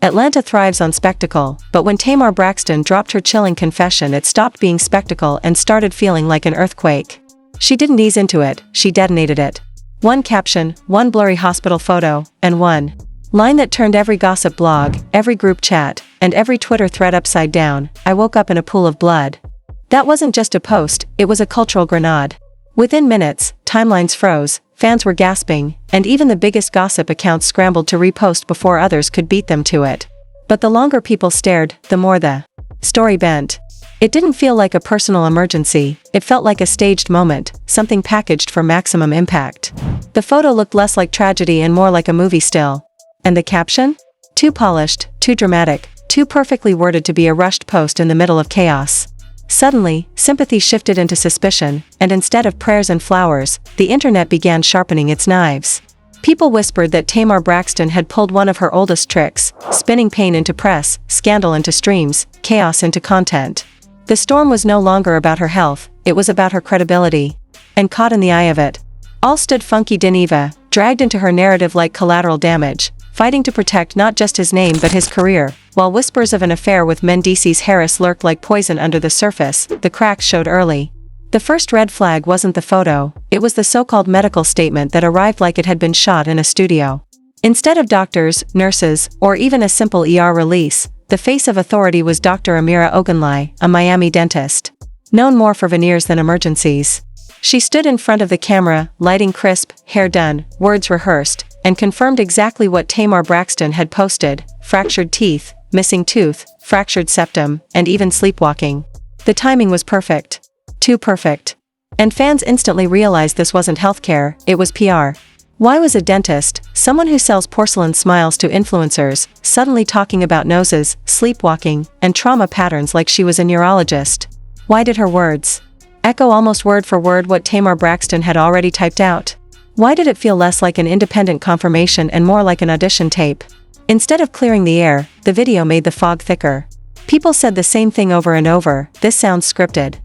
Atlanta thrives on spectacle, but when Tamar Braxton dropped her chilling confession, it stopped being spectacle and started feeling like an earthquake. She didn't ease into it, she detonated it. One caption, one blurry hospital photo, and one line that turned every gossip blog, every group chat, and every Twitter thread upside down. I woke up in a pool of blood. That wasn't just a post, it was a cultural grenade. Within minutes, timelines froze, fans were gasping, and even the biggest gossip accounts scrambled to repost before others could beat them to it. But the longer people stared, the more the story bent. It didn't feel like a personal emergency, it felt like a staged moment, something packaged for maximum impact. The photo looked less like tragedy and more like a movie still. And the caption? Too polished, too dramatic, too perfectly worded to be a rushed post in the middle of chaos. Suddenly, sympathy shifted into suspicion, and instead of prayers and flowers, the internet began sharpening its knives. People whispered that Tamar Braxton had pulled one of her oldest tricks, spinning pain into press, scandal into streams, chaos into content. The storm was no longer about her health, it was about her credibility. And caught in the eye of it, all stood funky Dineva, dragged into her narrative like collateral damage, fighting to protect not just his name but his career. While whispers of an affair with Mendices Harris lurked like poison under the surface, the cracks showed early. The first red flag wasn't the photo, it was the so-called medical statement that arrived like it had been shot in a studio. Instead of doctors, nurses, or even a simple ER release, the face of authority was Dr. Amira Ogunlai, a Miami dentist. Known more for veneers than emergencies. She stood in front of the camera, lighting crisp, hair done, words rehearsed, and confirmed exactly what Tamar Braxton had posted: fractured teeth, missing tooth, fractured septum, and even sleepwalking. The timing was perfect. Too perfect. And fans instantly realized this wasn't healthcare, it was PR. Why was a dentist, someone who sells porcelain smiles to influencers, suddenly talking about noses, sleepwalking, and trauma patterns like she was a neurologist? Why did her words echo almost word for word what Tamar Braxton had already typed out? Why did it feel less like an independent confirmation and more like an audition tape? Instead of clearing the air, the video made the fog thicker. People said the same thing over and over: this sounds scripted.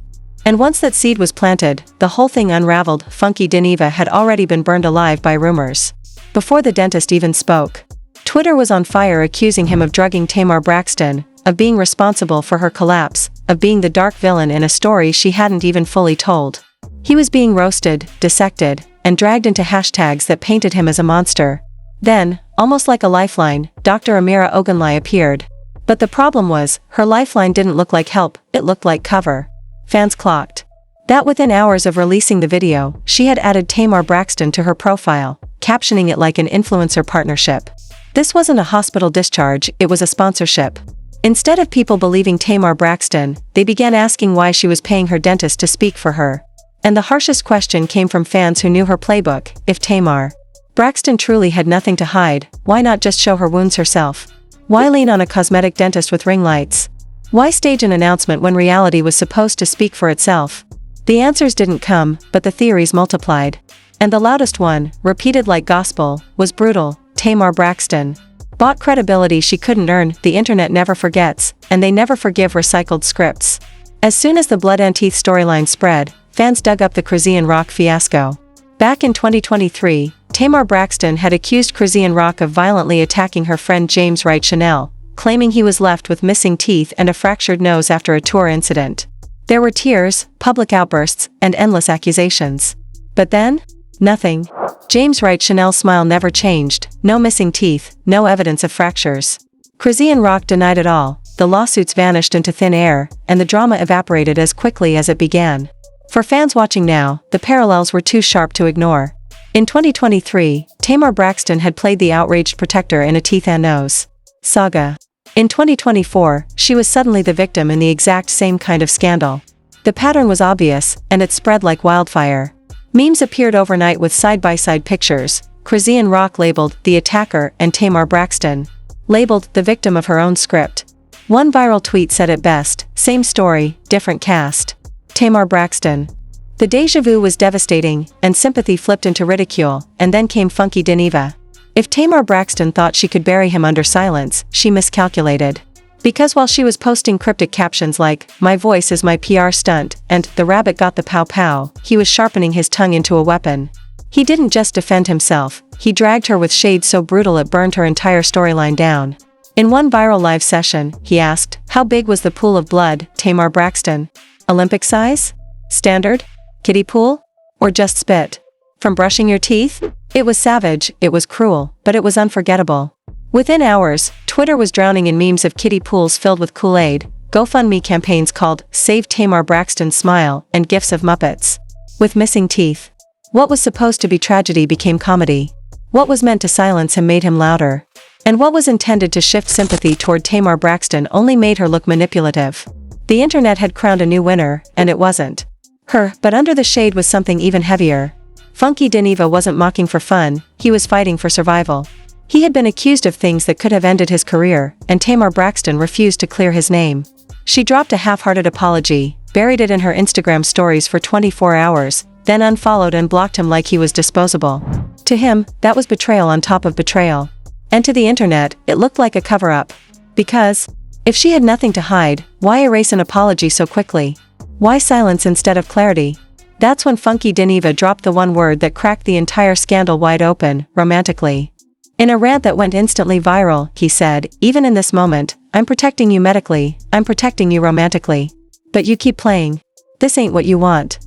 And once that seed was planted, the whole thing unraveled. Funky Dineva had already been burned alive by rumors. Before the dentist even spoke. Twitter was on fire, accusing him of drugging Tamar Braxton, of being responsible for her collapse, of being the dark villain in a story she hadn't even fully told. He was being roasted, dissected, and dragged into hashtags that painted him as a monster. Then, almost like a lifeline, Dr. Amira Ogunlai appeared. But the problem was, her lifeline didn't look like help, it looked like cover. Fans clocked that within hours of releasing the video, she had added Tamar Braxton to her profile, captioning it like an influencer partnership. This wasn't a hospital discharge, it was a sponsorship. Instead of people believing Tamar Braxton, they began asking why she was paying her dentist to speak for her. And the harshest question came from fans who knew her playbook: if Tamar Braxton truly had nothing to hide, why not just show her wounds herself? Why lean on a cosmetic dentist with ring lights? Why stage an announcement when reality was supposed to speak for itself? The answers didn't come, but the theories multiplied. And the loudest one, repeated like gospel, was brutal: Tamar Braxton bought credibility she couldn't earn. The internet never forgets, and they never forgive recycled scripts. As soon as the blood and teeth storyline spread, fans dug up the Chrisean Rock fiasco. Back in 2023, Tamar Braxton had accused Chrisean Rock of violently attacking her friend James Wright Chanel, claiming he was left with missing teeth and a fractured nose after a tour incident. There were tears, public outbursts, and endless accusations. But then? Nothing. James Wright Chanel's smile never changed: no missing teeth, no evidence of fractures. Chrisean Rock denied it all, the lawsuits vanished into thin air, and the drama evaporated as quickly as it began. For fans watching now, the parallels were too sharp to ignore. In 2023, Tamar Braxton had played the outraged protector in a teeth and nose saga. In 2024, she was suddenly the victim in the exact same kind of scandal. The pattern was obvious, and it spread like wildfire. Memes appeared overnight with side-by-side pictures: Chrisean Rock labeled the attacker and Tamar Braxton labeled the victim of her own script. One viral tweet said it best: same story, different cast. Tamar Braxton. The déjà vu was devastating, and sympathy flipped into ridicule, and then came funky Dineva. If Tamar Braxton thought she could bury him under silence, she miscalculated. Because while she was posting cryptic captions like, "My voice is my PR stunt," and "The rabbit got the pow pow," he was sharpening his tongue into a weapon. He didn't just defend himself, he dragged her with shade so brutal it burned her entire storyline down. In one viral live session, he asked, "How big was the pool of blood, Tamar Braxton? Olympic size? Standard? Kiddie pool? Or just spit? From brushing your teeth?" It was savage, it was cruel, but it was unforgettable. Within hours, Twitter was drowning in memes of kiddie pools filled with Kool-Aid, GoFundMe campaigns called "Save Tamar Braxton's Smile," and gifs of Muppets with missing teeth. What was supposed to be tragedy became comedy. What was meant to silence him made him louder. And what was intended to shift sympathy toward Tamar Braxton only made her look manipulative. The internet had crowned a new winner, and it wasn't her, but under the shade was something even heavier. Funky Dineva wasn't mocking for fun, he was fighting for survival. He had been accused of things that could have ended his career, and Tamar Braxton refused to clear his name. She dropped a half-hearted apology, buried it in her Instagram stories for 24 hours, then unfollowed and blocked him like he was disposable. To him, that was betrayal on top of betrayal. And to the internet, it looked like a cover-up. Because, if she had nothing to hide, why erase an apology so quickly? Why silence instead of clarity? That's when Funky Dineva dropped the one word that cracked the entire scandal wide open: romantically. In a rant that went instantly viral, he said, "Even in this moment, I'm protecting you medically, I'm protecting you romantically. But you keep playing. This ain't what you want."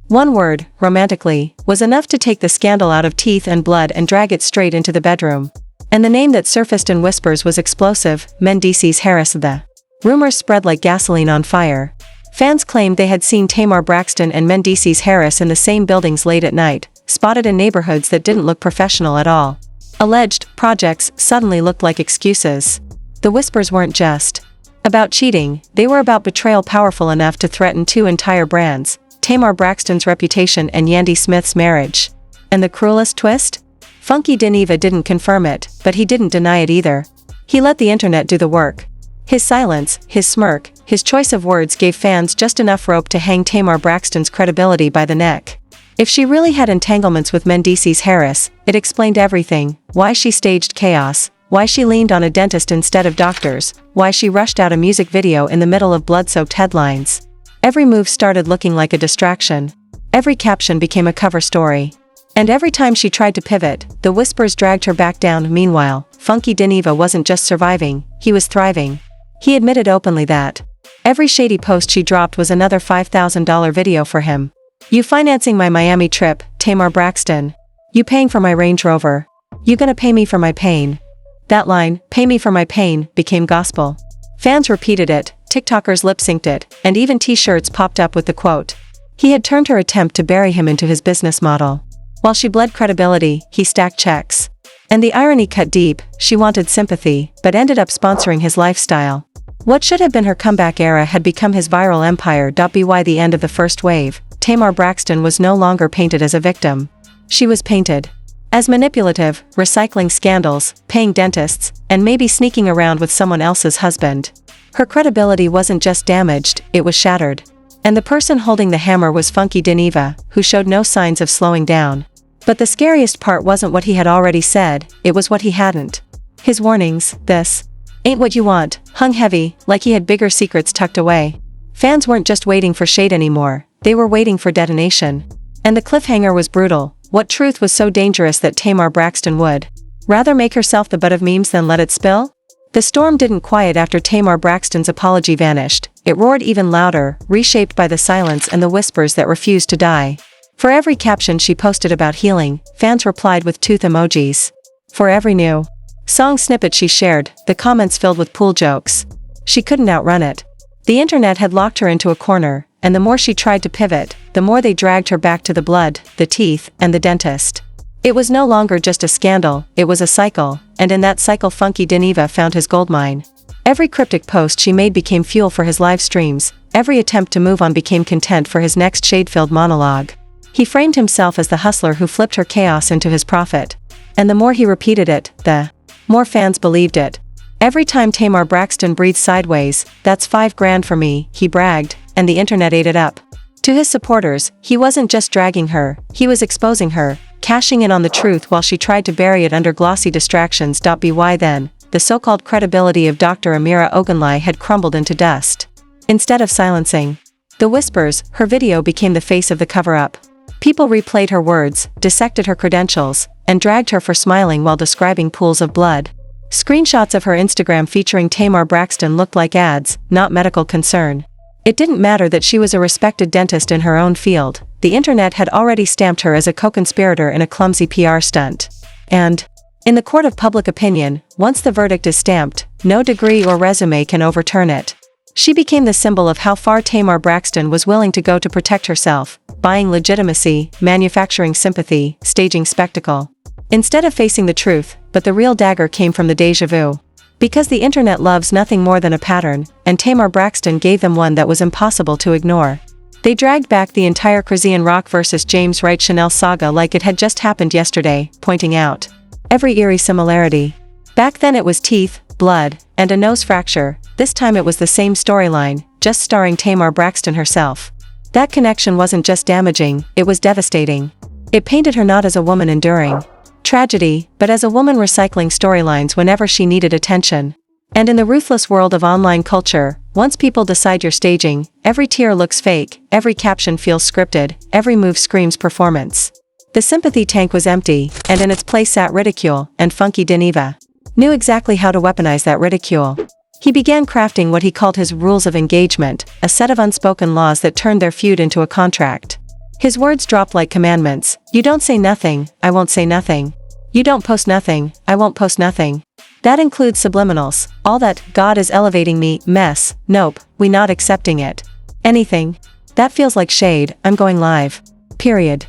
One word, romantically, was enough to take the scandal out of teeth and blood and drag it straight into the bedroom. And the name that surfaced in whispers was explosive: Mendeecees Harris. The rumors spread like gasoline on fire. Fans claimed they had seen Tamar Braxton and Mendeecees Harris in the same buildings late at night, spotted in neighborhoods that didn't look professional at all. Alleged projects suddenly looked like excuses. The whispers weren't just about cheating, they were about betrayal powerful enough to threaten two entire brands: Tamar Braxton's reputation and Yandy Smith's marriage. And the cruelest twist? Funky Dineva didn't confirm it, but he didn't deny it either. He let the internet do the work. His silence, his smirk, his choice of words gave fans just enough rope to hang Tamar Braxton's credibility by the neck. If she really had entanglements with Mendeecees Harris, it explained everything: why she staged chaos, why she leaned on a dentist instead of doctors, why she rushed out a music video in the middle of blood-soaked headlines. Every move started looking like a distraction. Every caption became a cover story. And every time she tried to pivot, the whispers dragged her back down. Meanwhile, Funky Dineva wasn't just surviving, he was thriving. He admitted openly that every shady post she dropped was another $5,000 video for him. "You financing my Miami trip, Tamar Braxton. You paying for my Range Rover. You gonna pay me for my pain." That line, "pay me for my pain," became gospel. Fans repeated it, TikTokers lip-synced it, and even t-shirts popped up with the quote. He had turned her attempt to bury him into his business model. While she bled credibility, he stacked checks. And the irony cut deep: she wanted sympathy, but ended up sponsoring his lifestyle. What should have been her comeback era had become his viral empire. By the end of the first wave, Tamar Braxton was no longer painted as a victim. She was painted as manipulative, recycling scandals, paying dentists, and maybe sneaking around with someone else's husband. Her credibility wasn't just damaged, it was shattered. And the person holding the hammer was Funky Dineva, who showed no signs of slowing down. But the scariest part wasn't what he had already said, it was what he hadn't. His warnings: "This ain't what you want," hung heavy, like he had bigger secrets tucked away. Fans weren't just waiting for shade anymore, they were waiting for detonation. And the cliffhanger was brutal. What truth was so dangerous that Tamar Braxton would rather make herself the butt of memes than let it spill? The storm didn't quiet after Tamar Braxton's apology vanished. It roared even louder, reshaped by the silence and the whispers that refused to die. For every caption she posted about healing, fans replied with tooth emojis. For every new song snippet she shared, the comments filled with pool jokes. She couldn't outrun it. The internet had locked her into a corner, and the more she tried to pivot, the more they dragged her back to the blood, the teeth, and the dentist. It was no longer just a scandal, it was a cycle, and in that cycle Funky Dineva found his goldmine. Every cryptic post she made became fuel for his live streams, every attempt to move on became content for his next shade-filled monologue. He framed himself as the hustler who flipped her chaos into his profit. And the more he repeated it, the more fans believed it. Every time Tamar Braxton breathed sideways, "That's $5,000 for me," he bragged, and the internet ate it up. To his supporters, he wasn't just dragging her, he was exposing her, cashing in on the truth while she tried to bury it under glossy distractions. By then, the so-called credibility of Dr. Amira Ogunlai had crumbled into dust. Instead of silencing the whispers, her video became the face of the cover-up. People replayed her words, dissected her credentials, and dragged her for smiling while describing pools of blood. Screenshots of her Instagram featuring Tamar Braxton looked like ads, not medical concern. It didn't matter that she was a respected dentist in her own field, the internet had already stamped her as a co-conspirator in a clumsy PR stunt. And, in the court of public opinion, once the verdict is stamped, no degree or resume can overturn it. She became the symbol of how far Tamar Braxton was willing to go to protect herself, buying legitimacy, manufacturing sympathy, staging spectacle. Instead of facing the truth, but the real dagger came from the déjà vu. Because the internet loves nothing more than a pattern, and Tamar Braxton gave them one that was impossible to ignore. They dragged back the entire Christian Rock vs. James Wright Chanel saga like it had just happened yesterday, pointing out every eerie similarity. Back then it was teeth, blood, and a nose fracture. This time it was the same storyline, just starring Tamar Braxton herself. That connection wasn't just damaging, it was devastating. It painted her not as a woman enduring tragedy, but as a woman recycling storylines whenever she needed attention. And in the ruthless world of online culture, once people decide you're staging, every tear looks fake, every caption feels scripted, every move screams performance. The sympathy tank was empty, and in its place sat ridicule, and Funky Dineva knew exactly how to weaponize that ridicule. He began crafting what he called his rules of engagement, a set of unspoken laws that turned their feud into a contract. His words dropped like commandments: you don't say nothing, I won't say nothing. You don't post nothing, I won't post nothing. That includes subliminals, all that "God is elevating me" mess, nope, we not accepting it. Anything. That feels like shade, I'm going live. Period.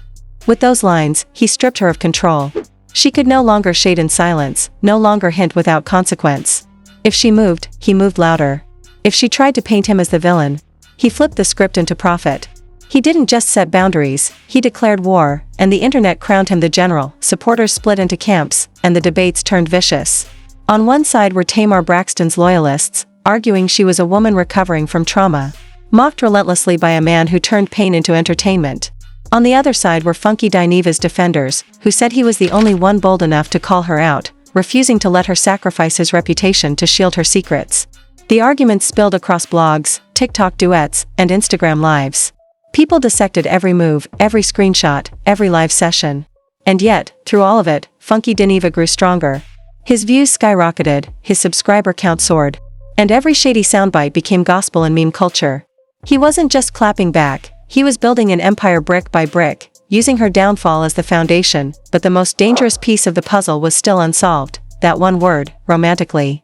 With those lines, he stripped her of control. She could no longer shade in silence, no longer hint without consequence. If she moved, he moved louder. If she tried to paint him as the villain, he flipped the script into profit. He didn't just set boundaries, he declared war, and the internet crowned him the general. Supporters split into camps, and the debates turned vicious. On one side were Tamar Braxton's loyalists, arguing she was a woman recovering from trauma, mocked relentlessly by a man who turned pain into entertainment. On the other side were Funky Dineva's defenders, who said he was the only one bold enough to call her out, refusing to let her sacrifice his reputation to shield her secrets. The arguments spilled across blogs, TikTok duets, and Instagram lives. People dissected every move, every screenshot, every live session. And yet, through all of it, Funky Dineva grew stronger. His views skyrocketed, his subscriber count soared, and every shady soundbite became gospel in meme culture. He wasn't just clapping back, he was building an empire brick by brick, using her downfall as the foundation, but the most dangerous piece of the puzzle was still unsolved, that one word, romantically.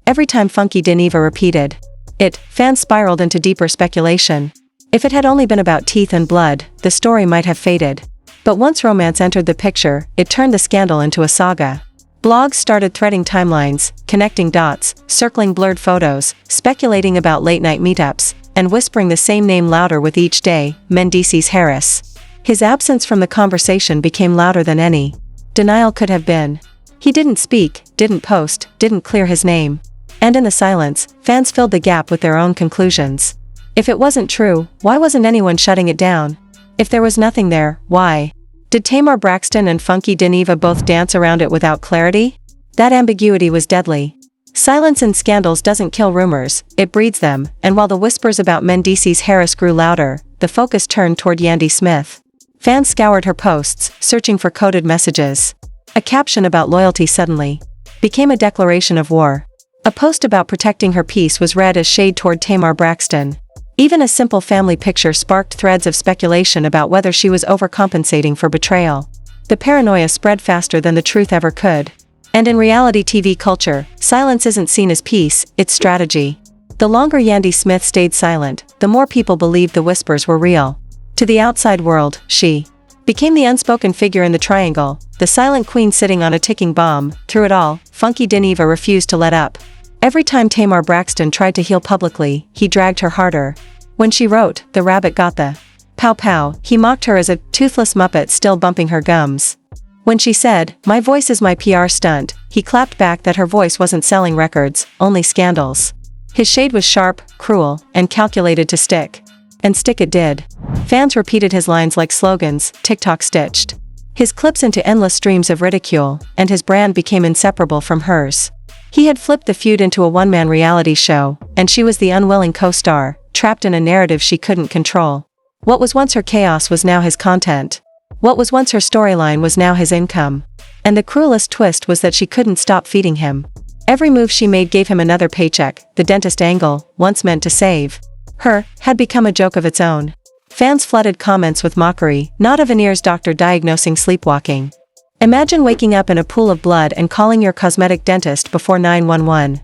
Every time Funky Dineva repeated it, fans spiraled into deeper speculation. If it had only been about teeth and blood, the story might have faded. But once romance entered the picture, it turned the scandal into a saga. Blogs started threading timelines, connecting dots, circling blurred photos, speculating about late-night meetups, and whispering the same name louder with each day: Mendeces Harris. His absence from the conversation became louder than any denial could have been. He didn't speak, didn't post, didn't clear his name. And in the silence, fans filled the gap with their own conclusions. If it wasn't true, why wasn't anyone shutting it down? If there was nothing there, why? Did Tamar Braxton and Funky Dineva both dance around it without clarity? That ambiguity was deadly. Silence in scandals doesn't kill rumors, it breeds them, and while the whispers about Mendeces Harris grew louder, the focus turned toward Yandy Smith. Fans scoured her posts, searching for coded messages. A caption about loyalty suddenly became a declaration of war. A post about protecting her peace was read as shade toward Tamar Braxton. Even a simple family picture sparked threads of speculation about whether she was overcompensating for betrayal. The paranoia spread faster than the truth ever could. And in reality TV culture, silence isn't seen as peace, it's strategy. The longer Yandy Smith stayed silent, the more people believed the whispers were real. To the outside world, she became the unspoken figure in the triangle, the silent queen sitting on a ticking bomb. Through it all, Funky Dineva refused to let up. Every time Tamar Braxton tried to heal publicly, he dragged her harder. When she wrote, "The rabbit got the pow pow," he mocked her as a toothless muppet still bumping her gums. When she said, "My voice is my PR stunt," he clapped back that her voice wasn't selling records, only scandals. His shade was sharp, cruel, and calculated to stick. And stick it did. Fans repeated his lines like slogans, TikTok stitched his clips into endless streams of ridicule, and his brand became inseparable from hers. He had flipped the feud into a one-man reality show, and she was the unwilling co-star, trapped in a narrative she couldn't control. What was once her chaos was now his content. What was once her storyline was now his income. And the cruelest twist was that she couldn't stop feeding him. Every move she made gave him another paycheck. The dentist angle, once meant to save her, had become a joke of its own. Fans flooded comments with mockery, not a veneers doctor diagnosing sleepwalking. Imagine waking up in a pool of blood and calling your cosmetic dentist before 911.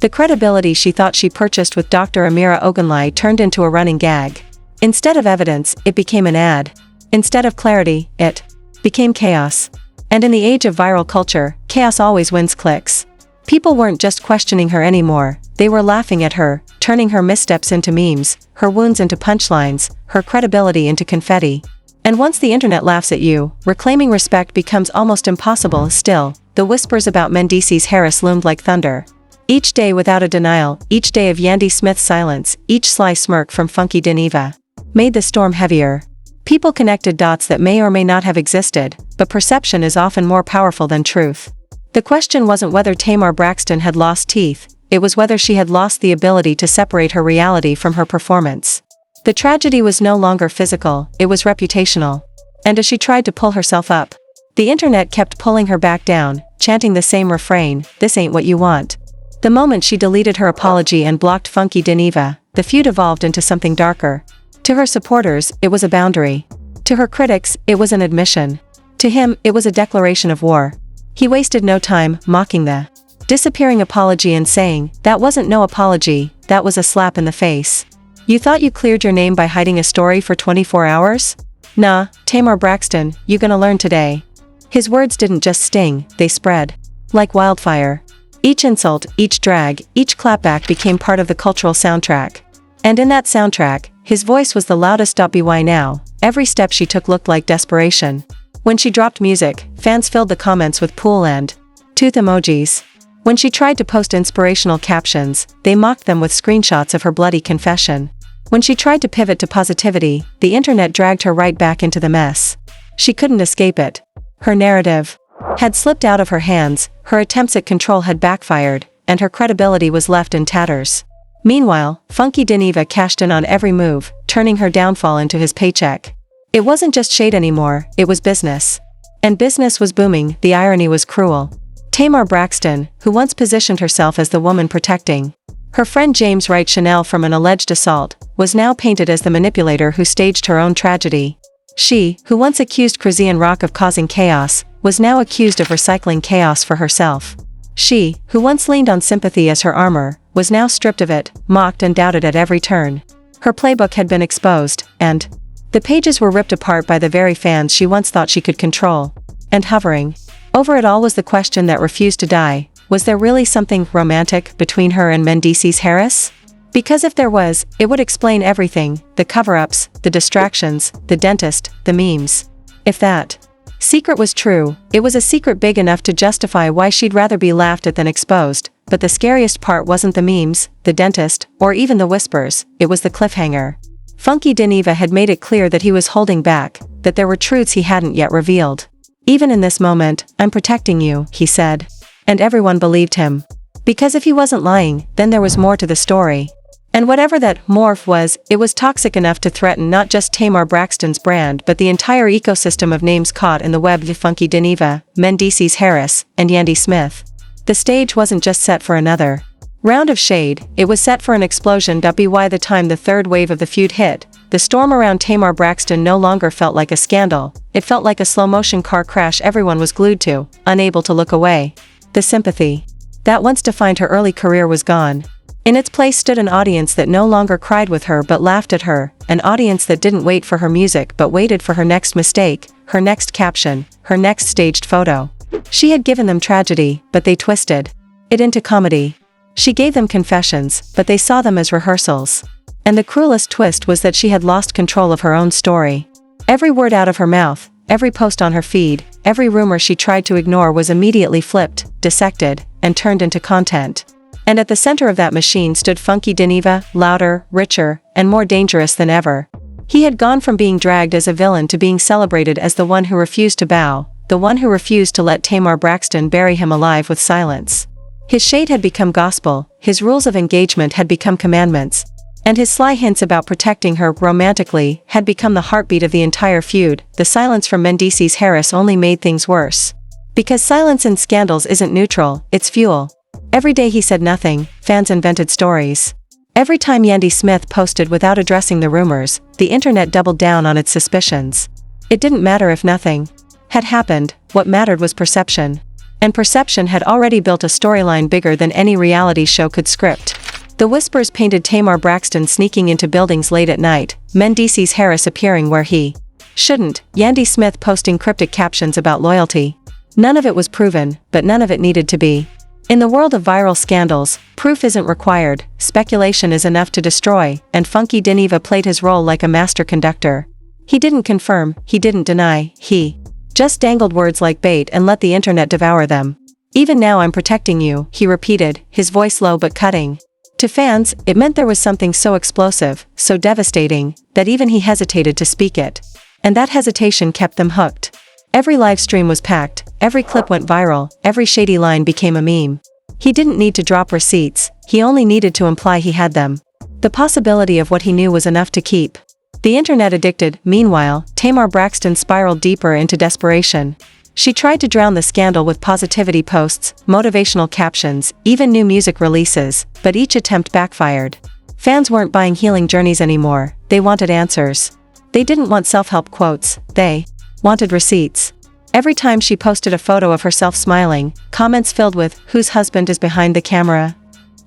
The credibility she thought she purchased with Dr. Amira Ogunlai turned into a running gag. Instead of evidence, it became an ad. Instead of clarity, it became chaos. And in the age of viral culture, chaos always wins clicks. People weren't just questioning her anymore, they were laughing at her, turning her missteps into memes, her wounds into punchlines, her credibility into confetti. And once the internet laughs at you, reclaiming respect becomes almost impossible. Still, the whispers about Mendices Harris loomed like thunder. Each day without a denial, each day of Yandy Smith's silence, each sly smirk from Funky Dineva, made the storm heavier. People connected dots that may or may not have existed, but perception is often more powerful than truth. The question wasn't whether Tamar Braxton had lost teeth, it was whether she had lost the ability to separate her reality from her performance. The tragedy was no longer physical, it was reputational. And as she tried to pull herself up, the internet kept pulling her back down, chanting the same refrain, "This ain't what you want." The moment she deleted her apology and blocked Funky Dineva, the feud evolved into something darker. To her supporters, it was a boundary. To her critics, it was an admission. To him, it was a declaration of war. He wasted no time mocking the disappearing apology and saying, "That wasn't no apology, that was a slap in the face. You thought you cleared your name by hiding a story for 24 hours? Nah, Tamar Braxton, you gonna learn today." His words didn't just sting, they spread like wildfire. Each insult, each drag, each clapback became part of the cultural soundtrack. And in that soundtrack, his voice was the loudest. By now, every step she took looked like desperation. When she dropped music, fans filled the comments with pool and tooth emojis. When she tried to post inspirational captions, they mocked them with screenshots of her bloody confession. When she tried to pivot to positivity, the internet dragged her right back into the mess. She couldn't escape it. Her narrative had slipped out of her hands, her attempts at control had backfired, and her credibility was left in tatters. Meanwhile, Funky Dineva cashed in on every move, turning her downfall into his paycheck. It wasn't just shade anymore, it was business. And business was booming, the irony was cruel. Tamar Braxton, who once positioned herself as the woman protecting her friend James Wright Chanel from an alleged assault, was now painted as the manipulator who staged her own tragedy. She, who once accused Chrisian Rock of causing chaos, was now accused of recycling chaos for herself. She, who once leaned on sympathy as her armor, was now stripped of it, mocked and doubted at every turn. Her playbook had been exposed, and the pages were ripped apart by the very fans she once thought she could control. And hovering over it all was the question that refused to die: was there really something romantic between her and Mendices Harris? Because if there was, it would explain everything: the cover-ups, the distractions, the dentist, the memes. If that secret was true, it was a secret big enough to justify why she'd rather be laughed at than exposed. But the scariest part wasn't the memes, the dentist, or even the whispers, it was the cliffhanger. Funky Dineva had made it clear that he was holding back, that there were truths he hadn't yet revealed. "Even in this moment, I'm protecting you," he said. And everyone believed him. Because if he wasn't lying, then there was more to the story. And whatever that morph was, it was toxic enough to threaten not just Tamar Braxton's brand but the entire ecosystem of names caught in the web: Funky Dineva, Mendices Harris, and Yandy Smith. The stage wasn't just set for another round of shade, it was set for an explosion. By the time the third wave of the feud hit, the storm around Tamar Braxton no longer felt like a scandal, it felt like a slow-motion car crash everyone was glued to, unable to look away. The sympathy that once defined her early career was gone. In its place stood an audience that no longer cried with her but laughed at her, an audience that didn't wait for her music but waited for her next mistake, her next caption, her next staged photo. She had given them tragedy, but they twisted it into comedy. She gave them confessions, but they saw them as rehearsals. And the cruelest twist was that she had lost control of her own story. Every word out of her mouth, every post on her feed, every rumor she tried to ignore was immediately flipped, dissected, and turned into content. And at the center of that machine stood Funky Dineva, louder, richer, and more dangerous than ever. He had gone from being dragged as a villain to being celebrated as the one who refused to bow, the one who refused to let Tamar Braxton bury him alive with silence. His shade had become gospel, his rules of engagement had become commandments, and his sly hints about protecting her romantically had become the heartbeat of the entire feud. The silence from Mendices Harris only made things worse. Because silence in scandals isn't neutral, it's fuel. Every day he said nothing, fans invented stories. Every time Yandy Smith posted without addressing the rumors, the internet doubled down on its suspicions. It didn't matter if nothing had happened, what mattered was perception. And perception had already built a storyline bigger than any reality show could script. The whispers painted Tamar Braxton sneaking into buildings late at night, Mendeecees Harris appearing where he shouldn't, Yandy Smith posting cryptic captions about loyalty. None of it was proven, but none of it needed to be. In the world of viral scandals, proof isn't required, speculation is enough to destroy, and Funky Dineva played his role like a master conductor. He didn't confirm, he didn't deny, he just dangled words like bait and let the internet devour them. Even now I'm protecting you, he repeated, his voice low but cutting. To fans, it meant there was something so explosive, so devastating, that even he hesitated to speak it. And that hesitation kept them hooked. Every live stream was packed, every clip went viral, every shady line became a meme. He didn't need to drop receipts, he only needed to imply he had them. The possibility of what he knew was enough to keep the internet addicted. Meanwhile, Tamar Braxton spiraled deeper into desperation. She tried to drown the scandal with positivity posts, motivational captions, even new music releases, but each attempt backfired. Fans weren't buying healing journeys anymore, they wanted answers. They didn't want self-help quotes, they wanted receipts. Every time she posted a photo of herself smiling, comments filled with, "Whose husband is behind the camera?"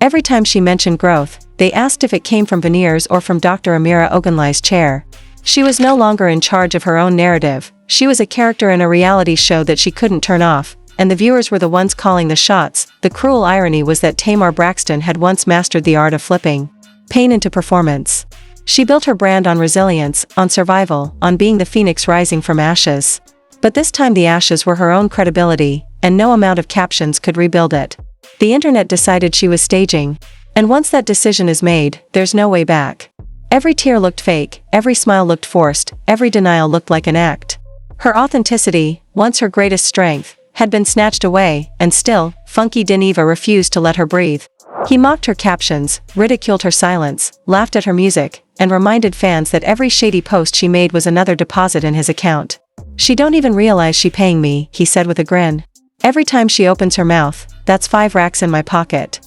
Every time she mentioned growth, they asked if it came from veneers or from Dr. Amira Ogunlai's chair. She was no longer in charge of her own narrative, she was a character in a reality show that she couldn't turn off, and the viewers were the ones calling the shots. The cruel irony was that Tamar Braxton had once mastered the art of flipping pain into performance. She built her brand on resilience, on survival, on being the phoenix rising from ashes. But this time the ashes were her own credibility, and no amount of captions could rebuild it. The internet decided she was staging. And once that decision is made, there's no way back. Every tear looked fake, every smile looked forced, every denial looked like an act. Her authenticity, once her greatest strength, had been snatched away, and still, Funky Dineva refused to let her breathe. He mocked her captions, ridiculed her silence, laughed at her music, and reminded fans that every shady post she made was another deposit in his account. "She don't even realize she paying me," he said with a grin. "Every time she opens her mouth, that's 5 racks in my pocket."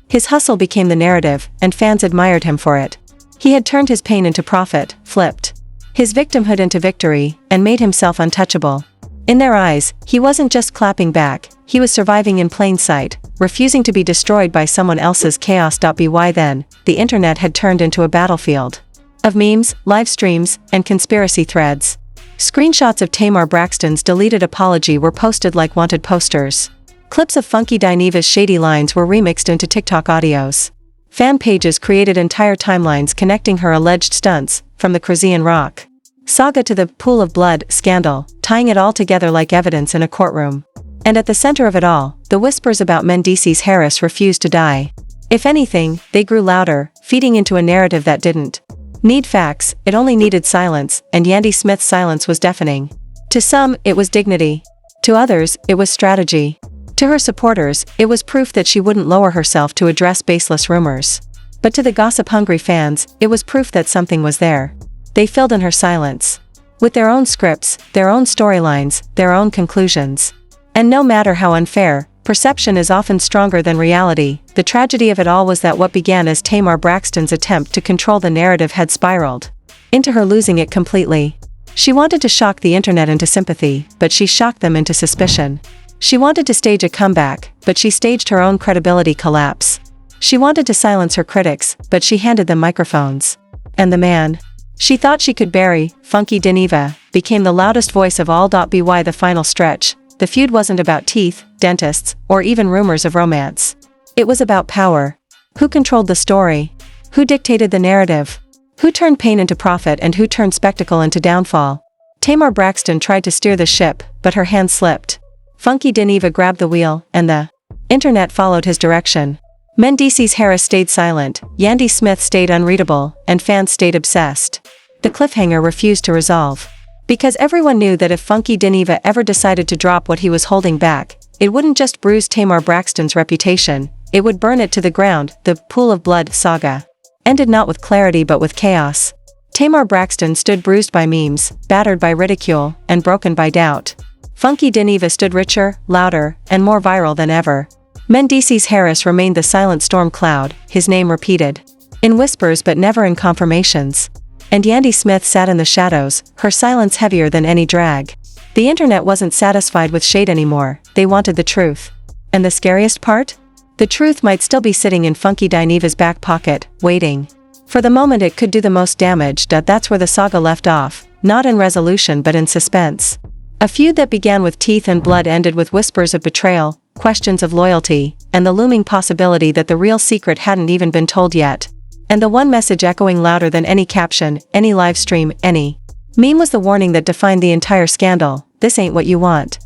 His hustle became the narrative, and fans admired him for it. He had turned his pain into profit, flipped his victimhood into victory, and made himself untouchable. In their eyes, he wasn't just clapping back, he was surviving in plain sight, refusing to be destroyed by someone else's chaos. By then, the internet had turned into a battlefield of memes, live streams, and conspiracy threads. Screenshots of Tamar Braxton's deleted apology were posted like wanted posters. Clips of Funky Dineva's shady lines were remixed into TikTok audios. Fan pages created entire timelines connecting her alleged stunts, from the Krasian Rock saga to the Pool of Blood scandal, tying it all together like evidence in a courtroom. And at the center of it all, the whispers about Mendeecees Harris refused to die. If anything, they grew louder, feeding into a narrative that didn't need facts, it only needed silence, and Yandy Smith's silence was deafening. To some, it was dignity. To others, it was strategy. To her supporters, it was proof that she wouldn't lower herself to address baseless rumors. But to the gossip-hungry fans, it was proof that something was there. They filled in her silence with their own scripts, their own storylines, their own conclusions. And no matter how unfair, perception is often stronger than reality. The tragedy of it all was that what began as Tamar Braxton's attempt to control the narrative had spiraled into her losing it completely. She wanted to shock the internet into sympathy, but she shocked them into suspicion. She wanted to stage a comeback, but she staged her own credibility collapse. She wanted to silence her critics, but she handed them microphones. And the man she thought she could bury, Funky Dineva, became the loudest voice of all. By the final stretch, the feud wasn't about teeth, dentists, or even rumors of romance. It was about power. Who controlled the story? Who dictated the narrative? Who turned pain into profit and who turned spectacle into downfall? Tamar Braxton tried to steer the ship, but her hand slipped. Funky Dineva grabbed the wheel, and the internet followed his direction. Mendeecees Harris stayed silent, Yandy Smith stayed unreadable, and fans stayed obsessed. The cliffhanger refused to resolve. Because everyone knew that if Funky Dineva ever decided to drop what he was holding back, it wouldn't just bruise Tamar Braxton's reputation, it would burn it to the ground. The Pool of Blood saga ended not with clarity but with chaos. Tamar Braxton stood bruised by memes, battered by ridicule, and broken by doubt. Funky Dineva stood richer, louder, and more viral than ever. Mendices Harris remained the silent storm cloud, his name repeated. In whispers but never in confirmations. And Yandy Smith sat in the shadows, her silence heavier than any drag. The internet wasn't satisfied with shade anymore, they wanted the truth. And the scariest part? The truth might still be sitting in funky Dineva's back pocket, waiting. For the moment it could do the most damage. That's where the saga left off, not in resolution but in suspense. A feud that began with teeth and blood ended with whispers of betrayal, questions of loyalty, and the looming possibility that the real secret hadn't even been told yet. And the one message echoing louder than any caption, any livestream, any meme was the warning that defined the entire scandal: this ain't what you want.